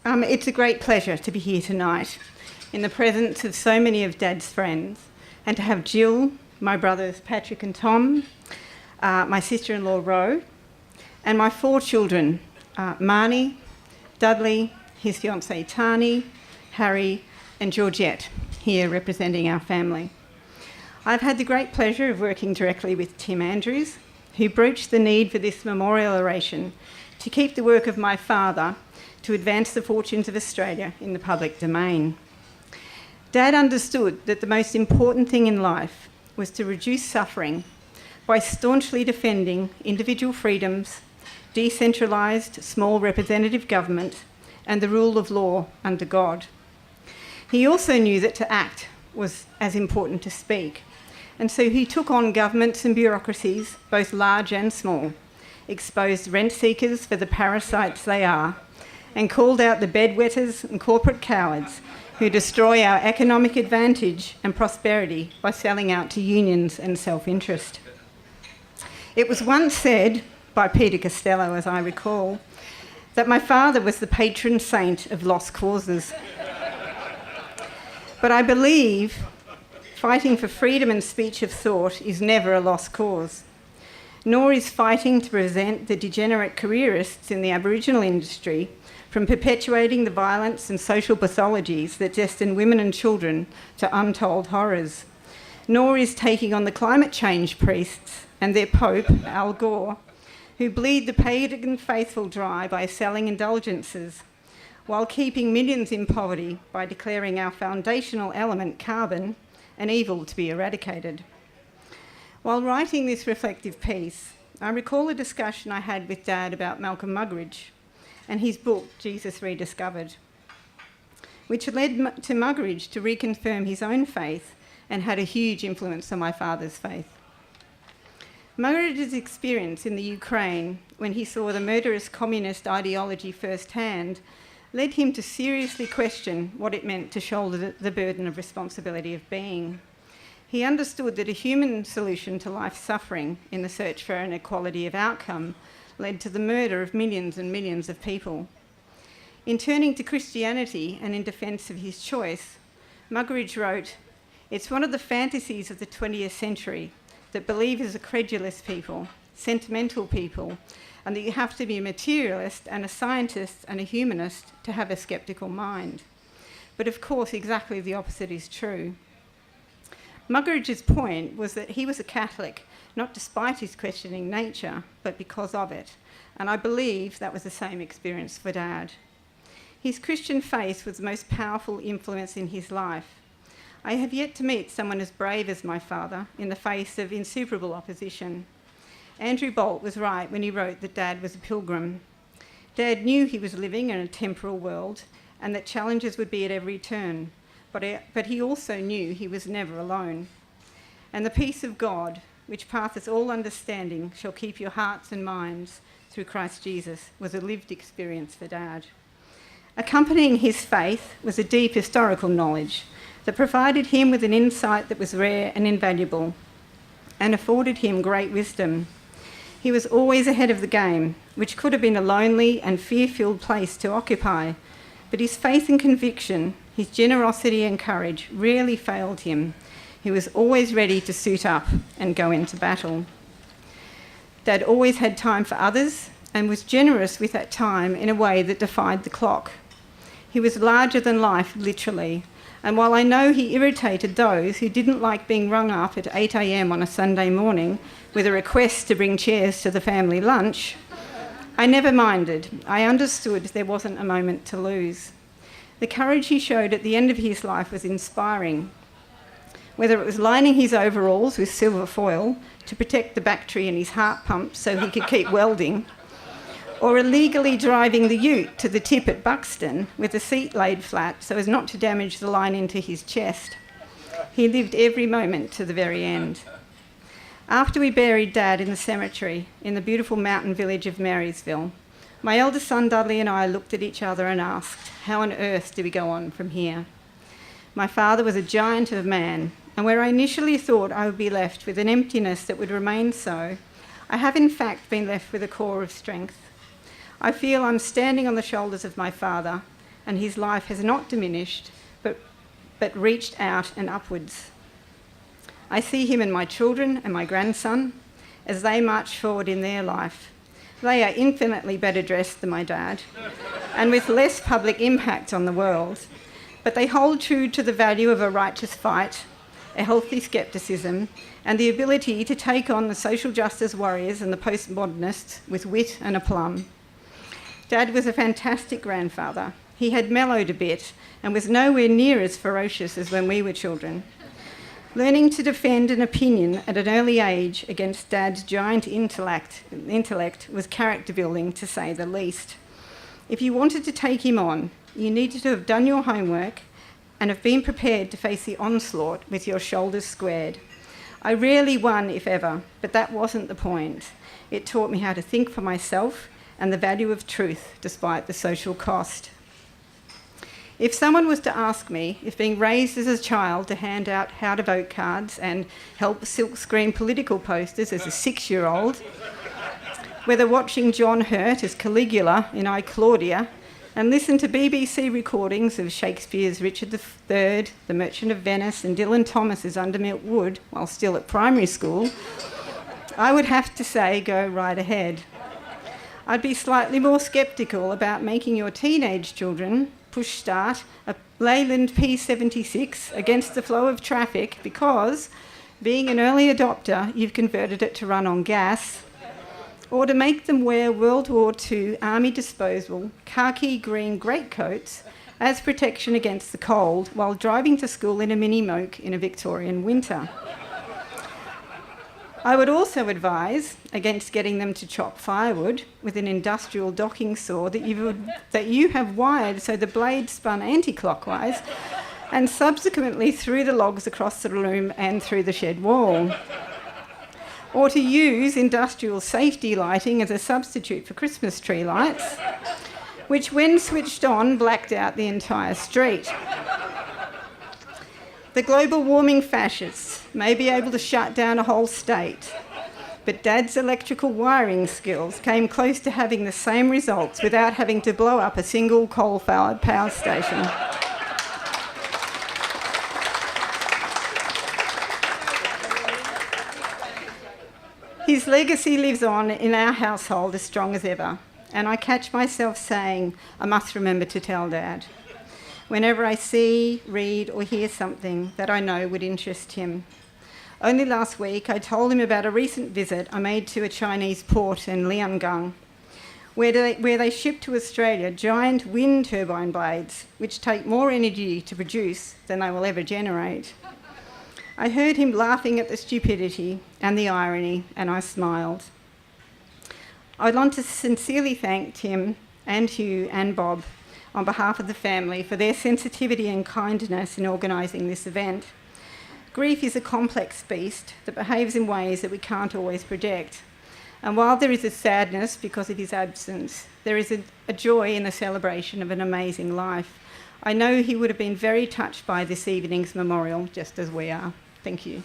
It's a great pleasure to be here tonight in the presence of so many of Dad's friends and to have Jill, my brothers Patrick and Tom, my sister-in-law Ro, and my 4 children, Marnie, Dudley, his fiancée Tani, Harry and Georgette, here representing our family. I've had the great pleasure of working directly with Tim Andrews, who broached the need for this memorial oration to keep the work of my father to advance the fortunes of Australia in the public domain. Dad understood that the most important thing in life was to reduce suffering by staunchly defending individual freedoms, decentralised small representative government, and the rule of law under God. He also knew that to act was as important to speak, and so he took on governments and bureaucracies, both large and small, exposed rent seekers for the parasites they are, and called out the bedwetters and corporate cowards who destroy our economic advantage and prosperity by selling out to unions and self-interest. It was once said, by Peter Costello as I recall, that my father was the patron saint of lost causes. But I believe fighting for freedom and speech of thought is never a lost cause, nor is fighting to prevent the degenerate careerists in the Aboriginal industry from perpetuating the violence and social pathologies that destine women and children to untold horrors, nor is taking on the climate change priests and their Pope, Al Gore, who bleed the pagan faithful dry by selling indulgences, while keeping millions in poverty by declaring our foundational element, carbon, an evil to be eradicated. While writing this reflective piece, I recall a discussion I had with Dad about Malcolm Muggeridge and his book, Jesus Rediscovered, which led to Muggeridge to reconfirm his own faith and had a huge influence on my father's faith. Muggeridge's experience in the Ukraine, when he saw the murderous communist ideology firsthand, led him to seriously question what it meant to shoulder the burden of responsibility of being. He understood that a human solution to life's suffering in the search for an equality of outcome led to the murder of millions and millions of people. In turning to Christianity and in defence of his choice, Muggeridge wrote, "It's one of the fantasies of the 20th century that believers are credulous people, sentimental people, and that you have to be a materialist and a scientist and a humanist to have a sceptical mind. But of course, exactly the opposite is true." Muggeridge's point was that he was a Catholic, not despite his questioning nature, but because of it. And I believe that was the same experience for Dad. His Christian faith was the most powerful influence in his life. I have yet to meet someone as brave as my father in the face of insuperable opposition. Andrew Bolt was right when he wrote that Dad was a pilgrim. Dad knew he was living in a temporal world and that challenges would be at every turn, but he also knew he was never alone. And the peace of God, which passeth all understanding, shall keep your hearts and minds through Christ Jesus, was a lived experience for Dad. Accompanying his faith was a deep historical knowledge that provided him with an insight that was rare and invaluable and afforded him great wisdom. He was always ahead of the game, which could have been a lonely and fear-filled place to occupy, but his faith and conviction, his generosity and courage rarely failed him. He was always ready to suit up and go into battle. Dad always had time for others and was generous with that time in a way that defied the clock. He was larger than life, literally, and while I know he irritated those who didn't like being rung up at 8 a.m. on a Sunday morning with a request to bring chairs to the family lunch, I never minded. I understood there wasn't a moment to lose. The courage he showed at the end of his life was inspiring. Whether it was lining his overalls with silver foil to protect the battery in his heart pump so he could keep welding, or illegally driving the ute to the tip at Buxton with the seat laid flat so as not to damage the line into his chest. He lived every moment to the very end. After we buried Dad in the cemetery in the beautiful mountain village of Marysville, my eldest son Dudley and I looked at each other and asked, how on earth do we go on from here? My father was a giant of a man, and where I initially thought I would be left with an emptiness that would remain so, I have in fact been left with a core of strength. I feel I'm standing on the shoulders of my father, and his life has not diminished, but reached out and upwards. I see him in my children and my grandson as they march forward in their life. They are infinitely better dressed than my dad and with less public impact on the world, but they hold true to the value of a righteous fight, a healthy scepticism, and the ability to take on the social justice warriors and the postmodernists with wit and aplomb. Dad was a fantastic grandfather. He had mellowed a bit and was nowhere near as ferocious as when we were children. Learning to defend an opinion at an early age against Dad's giant intellect was character building, to say the least. If you wanted to take him on, you needed to have done your homework and have been prepared to face the onslaught with your shoulders squared. I rarely won, if ever, but that wasn't the point. It taught me how to think for myself and the value of truth despite the social cost. If someone was to ask me if being raised as a child to hand out how to vote cards and help silkscreen political posters as a 6-year-old, whether watching John Hurt as Caligula in I, Claudia, and listen to BBC recordings of Shakespeare's Richard III, The Merchant of Venice, and Dylan Thomas's Undermilt Wood while still at primary school, I would have to say go right ahead. I'd be slightly more sceptical about making your teenage children push start a Leyland P76 against the flow of traffic because, being an early adopter, you've converted it to run on gas, or to make them wear World War II army disposable khaki green greatcoats as protection against the cold while driving to school in a mini moke in a Victorian winter. I would also advise against getting them to chop firewood with an industrial docking saw that you have wired so the blade spun anti-clockwise and subsequently threw the logs across the room and through the shed wall. Or to use industrial safety lighting as a substitute for Christmas tree lights, which when switched on blacked out the entire street. The global warming fascists may be able to shut down a whole state, but Dad's electrical wiring skills came close to having the same results without having to blow up a single coal-fired power station. His legacy lives on in our household as strong as ever, and I catch myself saying, I must remember to tell Dad, whenever I see, read or hear something that I know would interest him. Only last week I told him about a recent visit I made to a Chinese port in Liangang, where they ship to Australia giant wind turbine blades, which take more energy to produce than they will ever generate. I heard him laughing at the stupidity and the irony, and I smiled. I'd like to sincerely thank Tim and Hugh and Bob on behalf of the family for their sensitivity and kindness in organising this event. Grief is a complex beast that behaves in ways that we can't always predict. And while there is a sadness because of his absence, there is a joy in the celebration of an amazing life. I know he would have been very touched by this evening's memorial, just as we are. Thank you.